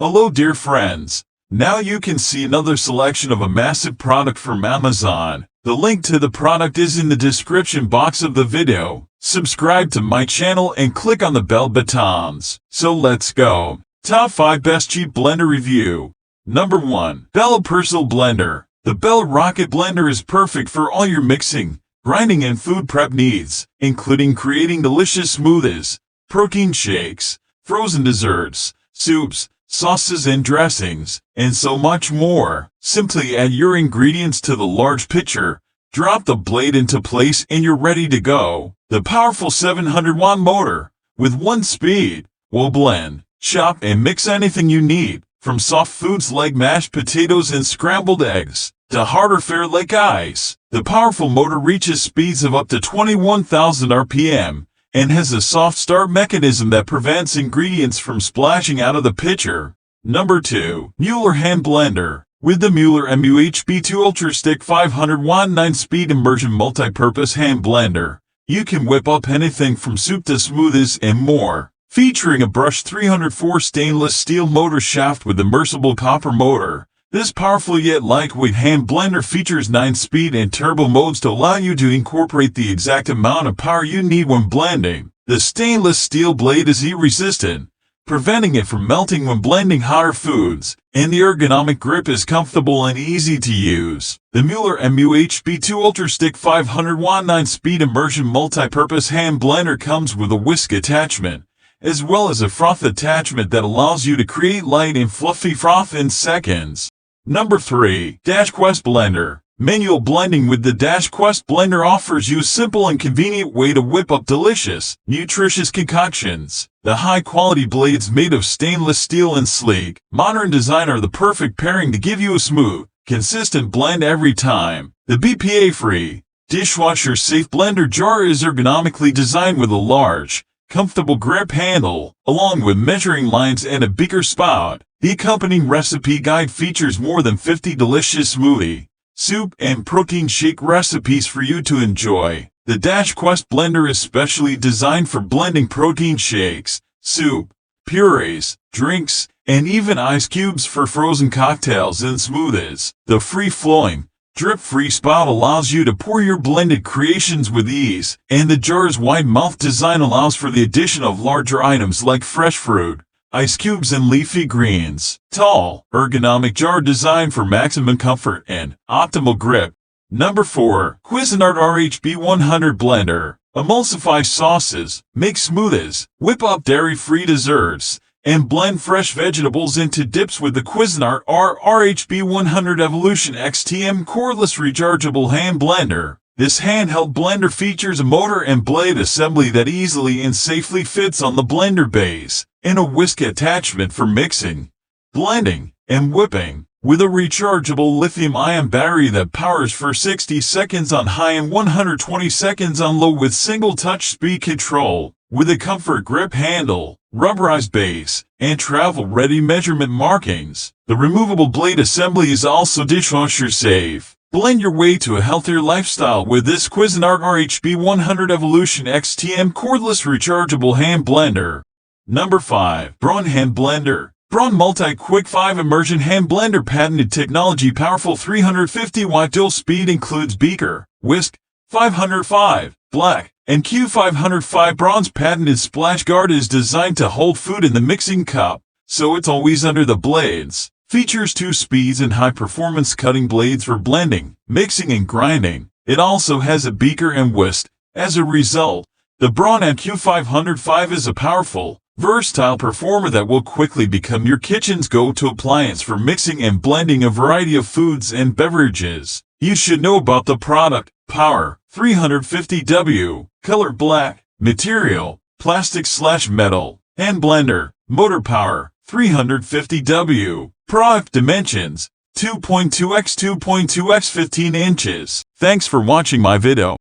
Hello dear friends. Now you can see another selection of a massive product from Amazon. The link to the product is in the description box of the video. Subscribe to my channel and click on the bell buttons. So let's go. Top 5 Best Cheap Blender Review. Number 1. Bella Personal Blender. The Bella Rocket Blender is perfect for all your mixing, grinding and food prep needs, including creating delicious smoothies, protein shakes, frozen desserts, soups, sauces and dressings, and so much more. Simply add your ingredients to the large pitcher, drop the blade into place and you're ready to go. The powerful 700-watt motor, with 1 speed, will blend, chop and mix anything you need, from soft foods like mashed potatoes and scrambled eggs, to harder fare like ice. The powerful motor reaches speeds of up to 21,000 RPM, and has a soft start mechanism that prevents ingredients from splashing out of the pitcher. Number 2. Mueller Hand Blender. With the Mueller MUHB2 Ultra Stick 500-watt 9-speed immersion multi-purpose hand blender, you can whip up anything from soup to smoothies and more. Featuring a brushed 304 stainless steel motor shaft with immersible copper motor, this powerful yet lightweight hand blender features 9-speed and turbo modes to allow you to incorporate the exact amount of power you need when blending. The stainless steel blade is heat-resistant, preventing it from melting when blending hotter foods, and the ergonomic grip is comfortable and easy to use. The Mueller MUHB2 Ultra Stick 500-watt 9-speed immersion multi-purpose hand blender comes with a whisk attachment, as well as a froth attachment that allows you to create light and fluffy froth in seconds. Number 3. DashQuest Blender. Manual blending with the DashQuest Blender offers you a simple and convenient way to whip up delicious, nutritious concoctions. The high-quality blades made of stainless steel and sleek, modern design are the perfect pairing to give you a smooth, consistent blend every time. The BPA-free, dishwasher-safe blender jar is ergonomically designed with a large, comfortable grip handle, along with measuring lines and a beaker spout. The accompanying recipe guide features more than 50 delicious smoothie, soup, and protein shake recipes for you to enjoy. The DashQuest blender is specially designed for blending protein shakes, soup, purees, drinks, and even ice cubes for frozen cocktails and smoothies. The free-flowing, drip-free spout allows you to pour your blended creations with ease, and the jar's wide mouth design allows for the addition of larger items like fresh fruit, ice cubes and leafy greens. Tall, ergonomic jar designed for maximum comfort and optimal grip. Number 4. CUISINART RHB100 Blender. Emulsify sauces, make smoothies, whip up dairy-free desserts, and blend fresh vegetables into dips with the CUISINART RHB100 Evolution XTM cordless rechargeable hand blender. This handheld blender features a motor and blade assembly that easily and safely fits on the blender base, and a whisk attachment for mixing, blending, and whipping. With a rechargeable lithium-ion battery that powers for 60 seconds on high and 120 seconds on low with single-touch speed control, with a comfort grip handle, rubberized base, and travel-ready measurement markings. The removable blade assembly is also dishwasher-safe. Blend your way to a healthier lifestyle with this CUISINART RHB100 Evolution XTM cordless rechargeable hand blender. Number 5. BRAUN Hand Blender. BRAUN Multi-Quick 5 Immersion Hand Blender patented technology powerful 350-watt dual speed includes beaker, whisk, 505, black, and Q505. BRAUN's patented splash guard is designed to hold food in the mixing cup, so it's always under the blades. Features 2 speeds and high-performance cutting blades for blending, mixing and grinding. It also has a beaker and whisk. As a result, the BRAUN Q505 is a powerful, versatile performer that will quickly become your kitchen's go-to appliance for mixing and blending a variety of foods and beverages. You should know about the product. Power, 350W. Color black. Material, plastic/metal. Hand blender. Motor power, 350W. Product dimensions, 2.2x 2.2x 15 inches. Thanks for watching my video.